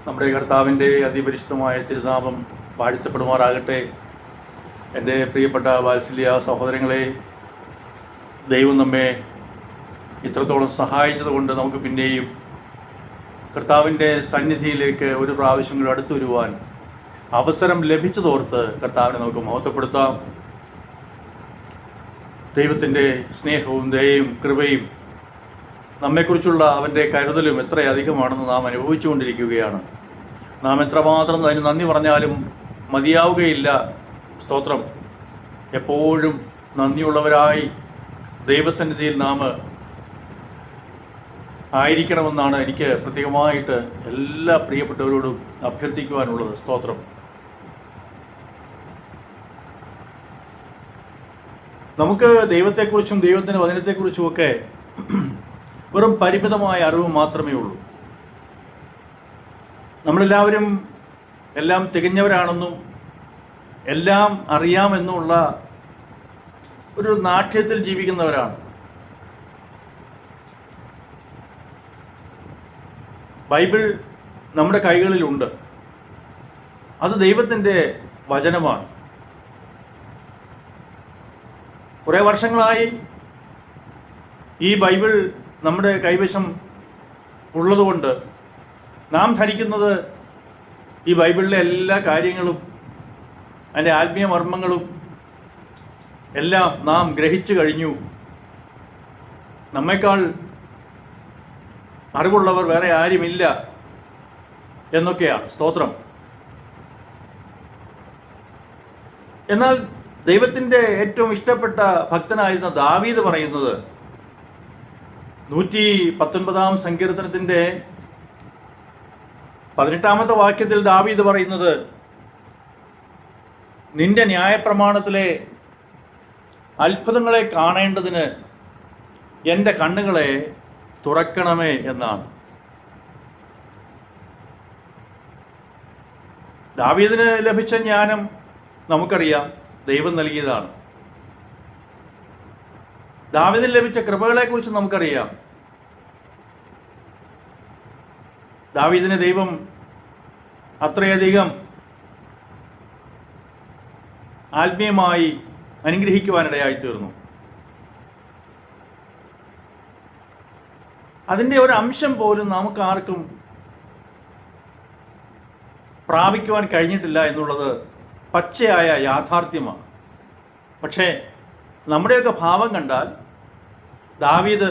നമ്മുടെ കർത്താവിൻ്റെ അതിപരിശുദ്ധമായ തിരുനാമം വാഴ്ത്തപ്പെടുമാറാകട്ടെ. എൻ്റെ പ്രിയപ്പെട്ട വാത്സല്യ സഹോദരങ്ങളെ, ദൈവം നമ്മെ ഇത്രത്തോളം സഹായിച്ചതുകൊണ്ട് നമുക്ക് പിന്നെയും കർത്താവിൻ്റെ സന്നിധിയിലേക്ക് ഒരു പ്രാവശ്യം കൂടി അടുത്തു വരുവാൻ അവസരം ലഭിച്ചതോർത്ത് കർത്താവിനെ നമുക്ക് മഹത്വപ്പെടുത്താം. ദൈവത്തിൻ്റെ സ്നേഹവും ദയയും കൃപയും നമ്മെക്കുറിച്ചുള്ള അവൻ്റെ കരുതലും എത്രയധികമാണെന്ന് നാം അനുഭവിച്ചുകൊണ്ടിരിക്കുകയാണ്. നാം എത്രമാത്രം അതിന് നന്ദി പറഞ്ഞാലും മതിയാവുകയില്ല. സ്തോത്രം. എപ്പോഴും നന്ദിയുള്ളവരായി ദൈവസന്നിധിയിൽ നാം ആയിരിക്കണമെന്നാണ് എനിക്ക് പ്രത്യേകമായിട്ട് എല്ലാ പ്രിയപ്പെട്ടവരോടും അഭ്യർത്ഥിക്കുവാനുള്ളത്. സ്തോത്രം. നമുക്ക് ദൈവത്തെക്കുറിച്ചും ദൈവത്തിൻ്റെ വചനത്തെക്കുറിച്ചുമൊക്കെ വെറും പരിമിതമായ അറിവ് മാത്രമേ ഉള്ളൂ. നമ്മളെല്ലാവരും എല്ലാം തികഞ്ഞവരാണെന്നും എല്ലാം അറിയാമെന്നുള്ള ഒരു നാട്യത്തിൽ ജീവിക്കുന്നവരാണ്. ബൈബിൾ നമ്മുടെ കൈകളിലുണ്ട്. അത് ദൈവത്തിൻ്റെ വചനമാണ്. കുറേ വർഷങ്ങളായി ഈ ബൈബിൾ നമ്മുടെ കൈവശം ഉള്ളതുകൊണ്ട് നാം ധരിക്കുന്നത് ഈ ബൈബിളിലെ എല്ലാ കാര്യങ്ങളും അതിൻ്റെ ആത്മീയ മർമ്മങ്ങളും എല്ലാം നാം ഗ്രഹിച്ചു കഴിഞ്ഞു. നമ്മേക്കാൾ അറിവുള്ളവർ വേറെ ആരുമില്ല എന്നൊക്കെയാണ്. സ്തോത്രം. എന്നാൽ ദൈവത്തിൻ്റെ ഏറ്റവും ഇഷ്ടപ്പെട്ട ഭക്തനായിരുന്ന ദാവീദ് പറയുന്നത് 119 സങ്കീർത്തനത്തിൻ്റെ 18 വാക്യത്തിൽ ദാവീദ് പറയുന്നത്, നിന്റെ ന്യായപ്രമാണത്തിലെ അത്ഭുതങ്ങളെ കാണേണ്ടതിന് എൻ്റെ കണ്ണുകളെ തുറക്കണമേ എന്നാണ്. ദാവീദിന് ലഭിച്ച ജ്ഞാനം നമുക്കറിയാം, ദൈവം നൽകിയതാണ്. ദാവീദിന് ലഭിച്ച കൃപകളെക്കുറിച്ച് നമുക്കറിയാം. ദാവീദിനെ ദൈവം അത്രയധികം ആത്മീയമായി അനുഗ്രഹിക്കുവാനിടയായി തീർന്നു. അതിൻ്റെ ഒരു അംശം പോലും നമുക്ക് ആർക്കും പ്രാപിക്കുവാൻ കഴിഞ്ഞിട്ടില്ല എന്നുള്ളത് പച്ചയായ യാഥാർത്ഥ്യമാണ്. പക്ഷേ നമ്മുടെയൊക്കെ ഭാവം കണ്ടാൽ ദാവീദ്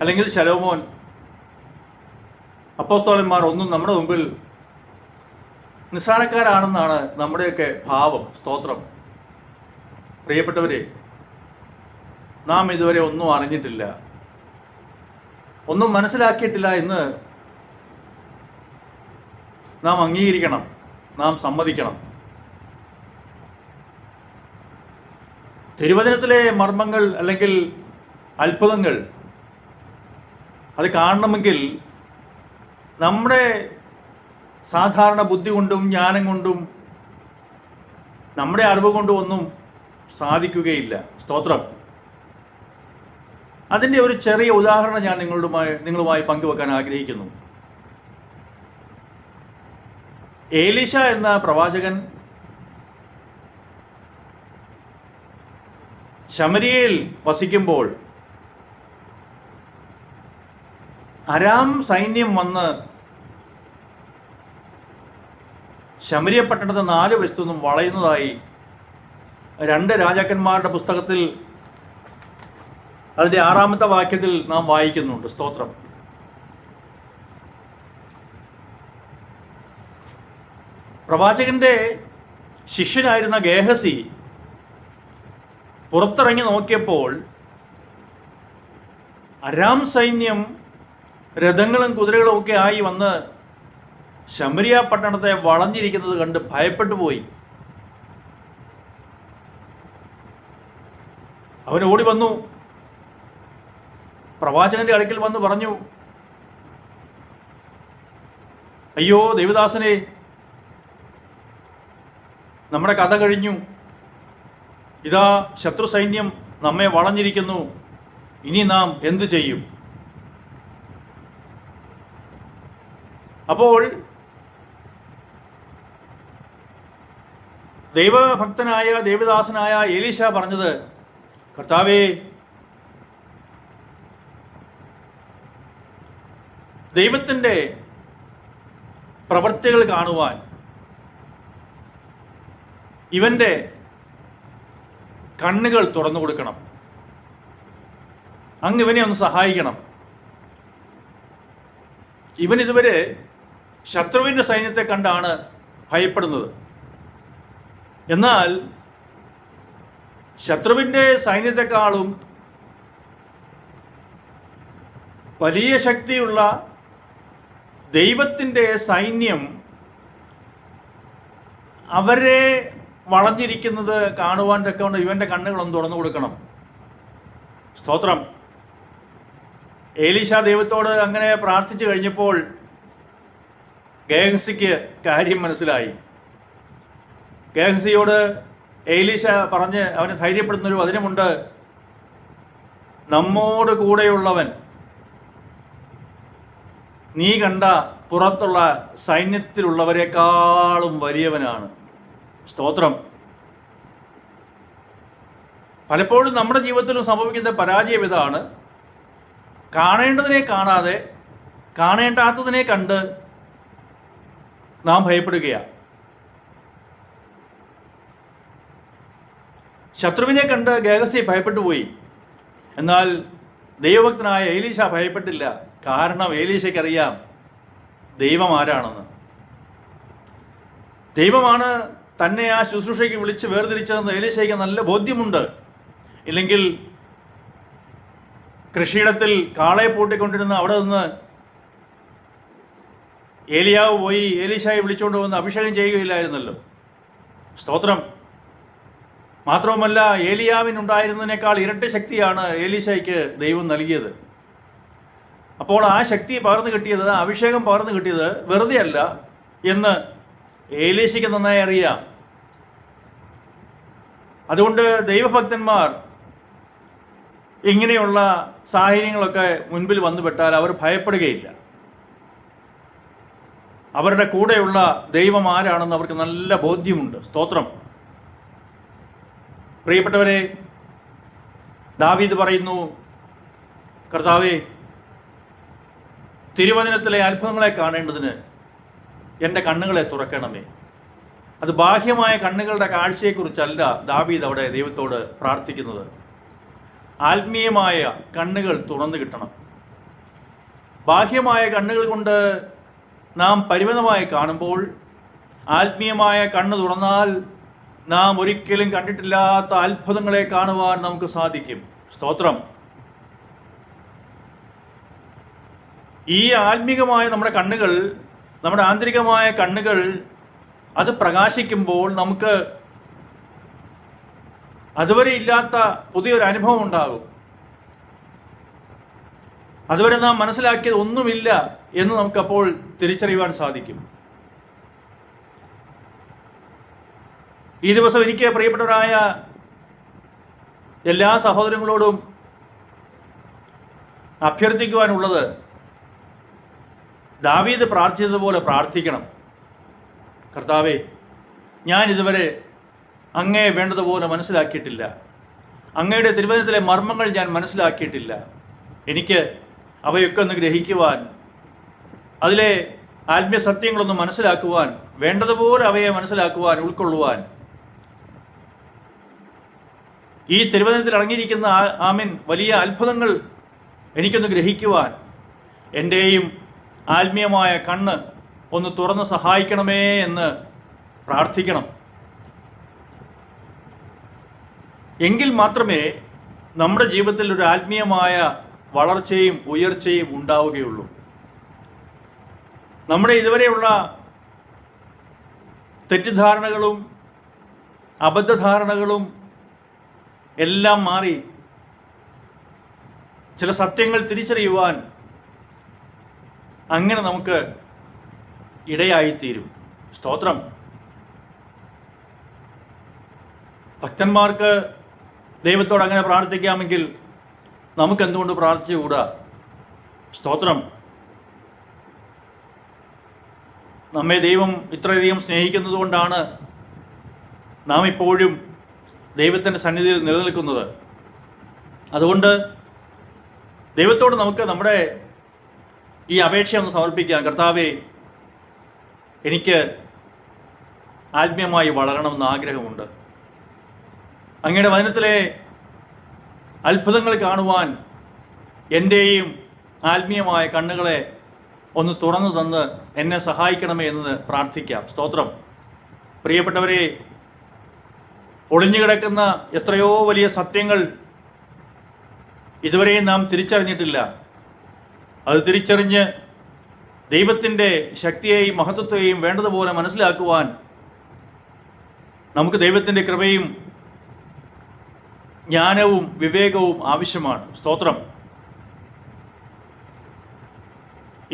അല്ലെങ്കിൽ ശലോമോൻ, അപ്പോസ്തലന്മാർ ഒന്നും നമ്മുടെ മുമ്പിൽ നിസ്സാരക്കാരാണെന്നാണ് നമ്മുടെയൊക്കെ ഭാവം. സ്തോത്രം. പ്രിയപ്പെട്ടവരെ, നാം ഇതുവരെ ഒന്നും അറിഞ്ഞിട്ടില്ല, ഒന്നും മനസ്സിലാക്കിയിട്ടില്ല എന്ന് നാം അംഗീകരിക്കണം, നാം സമ്മതിക്കണം. തിരുവചനത്തിലെ മർമ്മങ്ങൾ അല്ലെങ്കിൽ അത്ഭുതങ്ങൾ അത് കാണണമെങ്കിൽ നമ്മുടെ സാധാരണ ബുദ്ധി കൊണ്ടും ജ്ഞാനം കൊണ്ടും നമ്മുടെ അറിവ് കൊണ്ടും ഒന്നും സാധിക്കുകയില്ല. സ്തോത്രം. അതിൻ്റെ ഒരു ചെറിയ ഉദാഹരണം ഞാൻ നിങ്ങളുമായി പങ്കുവെക്കാൻ ആഗ്രഹിക്കുന്നു. ഏലീശ എന്ന പ്രവാചകൻ ശമരിയയിൽ വസിക്കുമ്പോൾ അരാം സൈന്യം വന്ന് ശമരിയ പട്ടണത്തെ 4 വശത്തു നിന്നും വളയുന്നതായി 2 രാജാക്കന്മാരുടെ പുസ്തകത്തിൽ അതിൻ്റെ 6-ാമത്തെ വാക്യത്തിൽ നാം വായിക്കുന്നുണ്ട്. സ്തോത്രം. പ്രവാചകന്റെ ശിഷ്യനായിരുന്ന ഗേഹസി പുറത്തിറങ്ങി നോക്കിയപ്പോൾ അരാം സൈന്യം രഥങ്ങളും കുതിരകളും ഒക്കെ ആയി വന്ന് ശമരിയ പട്ടണത്തെ വളഞ്ഞിരിക്കുന്നത് കണ്ട് ഭയപ്പെട്ടു പോയി. അവൻ ഓടി വന്നു, പ്രവാചകന്റെ അടുക്കൽ വന്ന് പറഞ്ഞു, അയ്യോ ദേവദാസനെ, നമ്മുടെ കഥ കഴിഞ്ഞു. ഇതാ ശത്രു സൈന്യം നമ്മെ വളഞ്ഞിരിക്കുന്നു, ഇനി നാം എന്തു ചെയ്യും? അപ്പോൾ ദൈവഭക്തനായ ദേവദാസനായ എലീശ പറഞ്ഞത്, കർത്താവേ, ദൈവത്തിൻ്റെ പ്രവൃത്തികൾ കാണുവാൻ ഇവൻ്റെ കണ്ണുകൾ തുറന്നു കൊടുക്കണം. അങ്ങ് ഇവനെ ഒന്ന് സഹായിക്കണം. ഇവൻ ഇതുവരെ ശത്രുവിൻ്റെ സൈന്യത്തെ കണ്ടാണ് ഭയപ്പെടുന്നത്. എന്നാൽ ശത്രുവിൻ്റെ സൈന്യത്തെക്കാളും വലിയ ശക്തിയുള്ള ദൈവത്തിൻ്റെ സൈന്യം അവരെ വളഞ്ഞിരിക്കുന്നത് കാണുവാൻ തക്കവണ്ണം ഇവൻ്റെ കണ്ണുകളൊന്ന് തുറന്നു കൊടുക്കണം. സ്തോത്രം. എലീശ ദൈവത്തോട് അങ്ങനെ പ്രാർത്ഥിച്ചു കഴിഞ്ഞപ്പോൾ ഗേഹസിക്ക് കാര്യം മനസ്സിലായി. ഗേഹസിയോട് എലീശ പറഞ്ഞ് അവനെ ധൈര്യപ്പെടുത്തുന്നൊരു വചനമുണ്ട്, നമ്മോട് കൂടെയുള്ളവൻ നീ കണ്ട പുറത്തുള്ള സൈന്യത്തിലുള്ളവരെക്കാളും വലിയവനാണ്. സ്തോത്രം. പലപ്പോഴും നമ്മുടെ ജീവിതത്തിലും സംഭവിക്കുന്ന പരാജയം ഇതാണ്. കാണേണ്ടതിനെ കാണാതെ കാണേണ്ടാത്തതിനെ കണ്ട് നാം ഭയപ്പെടുകയാണ്. ശത്രുവിനെ കണ്ട് ഗേഹസി ഭയപ്പെട്ടു പോയി. എന്നാൽ ദൈവഭക്തനായ എലീശ ഭയപ്പെട്ടില്ല. കാരണം എലീശയ്ക്കറിയാം ദൈവം ആരാണെന്ന്. ദൈവമാണ് തന്നെ ആ ശുശ്രൂഷയ്ക്ക് വിളിച്ച് വേർതിരിച്ചതെന്ന് എലീശയ്ക്ക് നല്ല ബോധ്യമുണ്ട്. ഇല്ലെങ്കിൽ കൃഷിയിടത്തിൽ കാളയെ പൂട്ടിക്കൊണ്ടിരുന്ന അവിടെ നിന്ന് ഏലിയാവ് പോയി എലീശായെ വിളിച്ചുകൊണ്ട് വന്ന് അഭിഷേകം ചെയ്യുകയില്ലായിരുന്നല്ലോ. സ്തോത്രം. മാത്രവുമല്ല, ഏലിയാവിനുണ്ടായിരുന്നതിനേക്കാൾ ഇരട്ടി ശക്തിയാണ് എലീശയ്ക്ക് ദൈവം നൽകിയത്. അപ്പോൾ ആ ശക്തി പകർന്നു കിട്ടിയത്, അഭിഷേകം പകർന്നു കിട്ടിയത് വെറുതെ അല്ല എന്ന് എലീശയ്ക്ക് നന്നായി അറിയാം. അതുകൊണ്ട് ദൈവഭക്തന്മാർ ഇങ്ങനെയുള്ള സാഹചര്യങ്ങളൊക്കെ മുൻപിൽ വന്നുപെട്ടാൽ അവർ ഭയപ്പെടുകയില്ല. അവരുടെ കൂടെയുള്ള ദൈവം ആരാണെന്ന് അവർക്ക് നല്ല ബോധ്യമുണ്ട്. സ്തോത്രം. പ്രിയപ്പെട്ടവരെ, ദാവീദ് പറയുന്നു, കർത്താവേ, തിരുവചനത്തിലെ അത്ഭുതങ്ങളെ കാണേണ്ടതിന് എൻ്റെ കണ്ണുകളെ തുറക്കണമേ. അത് ബാഹ്യമായ കണ്ണുകളുടെ കാഴ്ചയെക്കുറിച്ചല്ല ദാവീദ് അവിടെ ദൈവത്തോട് പ്രാർത്ഥിക്കുന്നത്. ആത്മീയമായ കണ്ണുകൾ തുറന്നു കിട്ടണം. ബാഹ്യമായ കണ്ണുകൾ കൊണ്ട് നാം പരിമിതമായി കാണുമ്പോൾ ആത്മീയമായ കണ്ണ് തുറന്നാൽ നാം ഒരിക്കലും കണ്ടിട്ടില്ലാത്ത അത്ഭുതങ്ങളെ കാണുവാൻ നമുക്ക് സാധിക്കും. സ്തോത്രം. ഈ ആത്മീകമായ നമ്മുടെ കണ്ണുകൾ, നമ്മുടെ ആന്തരികമായ കണ്ണുകൾ അത് പ്രകാശിക്കുമ്പോൾ നമുക്ക് അതുവരെ ഇല്ലാത്ത പുതിയൊരു അനുഭവം ഉണ്ടാകും. അതുവരെ നാം മനസ്സിലാക്കിയത് ഒന്നുമില്ല എന്ന് നമുക്കപ്പോൾ തിരിച്ചറിയുവാൻ സാധിക്കും. ഈ ദിവസം എനിക്ക് പ്രിയപ്പെട്ടവരായ എല്ലാ സഹോദരങ്ങളോടും അഭ്യർത്ഥിക്കുവാനുള്ളത്, ദാവീദ് പ്രാർത്ഥിച്ചതുപോലെ പ്രാർത്ഥിക്കണം. കർത്താവേ, ഞാൻ ഇതുവരെ അങ്ങയെ വേണ്ടതുപോലെ മനസ്സിലാക്കിയിട്ടില്ല. അങ്ങയുടെ തിരുവചനത്തിലെ മർമ്മങ്ങൾ ഞാൻ മനസ്സിലാക്കിയിട്ടില്ല. എനിക്ക് അവയൊക്കെ ഒന്ന് ഗ്രഹിക്കുവാൻ, അതിലെ ആത്മീയ സത്യങ്ങളൊന്ന് മനസ്സിലാക്കുവാൻ, വേണ്ടതുപോലെ അവയെ മനസ്സിലാക്കുവാൻ, ഉൾക്കൊള്ളുവാൻ, ഈ തിരുവചനത്തിൽ അടങ്ങിയിരിക്കുന്ന വലിയ അത്ഭുതങ്ങൾ എനിക്കൊന്ന് ഗ്രഹിക്കുവാൻ എൻ്റെയും ആത്മീയമായ കണ്ണ് ഒന്ന് തുറന്ന് സഹായിക്കണമേ എന്ന് പ്രാർത്ഥിക്കണം. എങ്കിൽ മാത്രമേ നമ്മുടെ ജീവിതത്തിൽ ഒരു ആത്മീയമായ വളർച്ചയും ഉയർച്ചയും ഉണ്ടാവുകയുള്ളൂ. നമ്മുടെ ഇതുവരെയുള്ള തെറ്റിദ്ധാരണകളും അബദ്ധധാരണകളും എല്ലാം മാറി ചില സത്യങ്ങൾ തിരിച്ചറിയുവാൻ അങ്ങനെ നമുക്ക് ഇടയായിത്തീരും. സ്തോത്രം. ഭക്തന്മാർക്ക് ദൈവത്തോട് അങ്ങനെ പ്രാർത്ഥിക്കാമെങ്കിൽ നമുക്കെന്തുകൊണ്ട് പ്രാർത്ഥിച്ചുകൂടാ? സ്തോത്രം. നമ്മെ ദൈവം ഇത്രയധികം സ്നേഹിക്കുന്നത് കൊണ്ടാണ് നാം ഇപ്പോഴും ദൈവത്തിൻ്റെ സന്നിധിയിൽ നിലനിൽക്കുന്നത്. അതുകൊണ്ട് ദൈവത്തോട് നമുക്ക് നമ്മുടെ ഈ അപേക്ഷ ഒന്ന് സമർപ്പിക്കാം. കർത്താവേ, എനിക്ക് ആത്മീയമായി വളരണമെന്ന് ആഗ്രഹമുണ്ട്. അങ്ങയുടെ വചനത്തിലെ അത്ഭുതങ്ങൾ കാണുവാൻ എൻ്റെയും ആത്മീയമായ കണ്ണുകളെ ഒന്ന് തുറന്നു തന്ന് എന്നെ സഹായിക്കണമേ എന്ന് പ്രാർത്ഥിക്കാം. സ്തോത്രം. പ്രിയപ്പെട്ടവരെ, ഒളിഞ്ഞുകിടക്കുന്ന എത്രയോ വലിയ സത്യങ്ങൾ ഇതുവരെയും നാം തിരിച്ചറിഞ്ഞിട്ടില്ല. അത് തിരിച്ചറിഞ്ഞ് ദൈവത്തിൻ്റെ ശക്തിയെയും മഹത്വത്തെയും വേണ്ടതുപോലെ മനസ്സിലാക്കുവാൻ നമുക്ക് ദൈവത്തിൻ്റെ കൃപയും ജ്ഞാനവും വിവേകവും ആവശ്യമാണ്. സ്തോത്രം.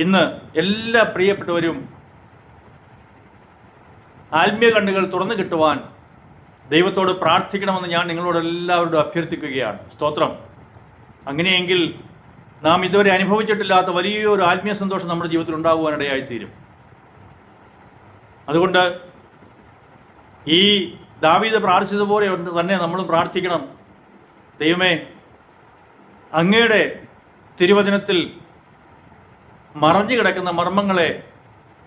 ഇന്ന് എല്ലാ പ്രിയപ്പെട്ടവരും ആത്മീയ കണ്ണുകൾ തുറന്നു കിട്ടുവാൻ ദൈവത്തോട് പ്രാർത്ഥിക്കണമെന്ന് ഞാൻ നിങ്ങളോട് എല്ലാവരോടും അഭ്യർത്ഥിക്കുകയാണ്. സ്തോത്രം. അങ്ങനെയെങ്കിൽ നാം ഇതുവരെ അനുഭവിച്ചിട്ടില്ലാത്ത വലിയൊരു ആത്മീയ സന്തോഷം നമ്മുടെ ജീവിതത്തിൽ ഉണ്ടാകുവാനിടയായിത്തീരും. അതുകൊണ്ട് ഈ ദാവീദ് പ്രാർത്ഥിച്ചതുപോലെ തന്നെ നമ്മളും പ്രാർത്ഥിക്കണം. ദൈവമേ, അങ്ങയുടെ തിരുവചനത്തിൽ മറഞ്ഞു കിടക്കുന്ന മർമ്മങ്ങളെ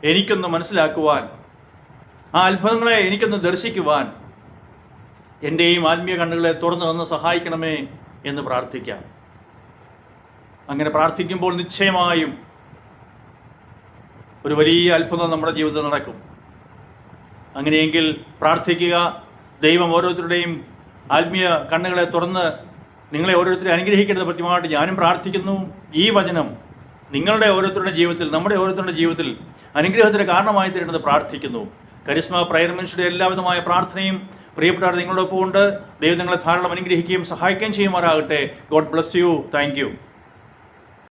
എനിക്കൊന്ന് മനസ്സിലാക്കുവാൻ, ആ അത്ഭുതങ്ങളെ എനിക്കൊന്ന് ദർശിക്കുവാൻ എൻ്റെയും ആത്മീയ കണ്ണുകളെ തുറന്നു തന്ന് സഹായിക്കണമേ എന്ന് പ്രാർത്ഥിക്കാം. അങ്ങനെ പ്രാർത്ഥിക്കുമ്പോൾ നിശ്ചയമായും ഒരു വലിയ അത്ഭുതം നമ്മുടെ ജീവിതത്തിൽ നടക്കും. അങ്ങനെയെങ്കിൽ പ്രാർത്ഥിക്കുക. ദൈവം ഓരോരുത്തരുടെയും ആത്മീയ കണ്ണുകളെ തുറന്ന് നിങ്ങളെ ഓരോരുത്തരെ അനുഗ്രഹിക്കേണ്ടത് പ്രത്യേകമായിട്ട് ഞാനും പ്രാർത്ഥിക്കുന്നു. ഈ വചനം നിങ്ങളുടെ ഓരോരുത്തരുടെ ജീവിതത്തിൽ, നമ്മുടെ ഓരോരുത്തരുടെ ജീവിതത്തിൽ അനുഗ്രഹത്തിന് കാരണമായി തീരേണ്ടത് പ്രാർത്ഥിക്കുന്നു. കരിസ്മ പ്രയർ മിനിസ്ട്രിയുടെ എല്ലാവിധമായ പ്രാർത്ഥനയും പ്രിയപ്പെട്ടവർ നിങ്ങളോടൊപ്പം ഉണ്ട്. ദൈവം നിങ്ങളെ ധാരാളം അനുഗ്രഹിക്കുകയും സഹായിക്കുകയും ചെയ്യുമാറാകട്ടെ. God bless you. Thank you.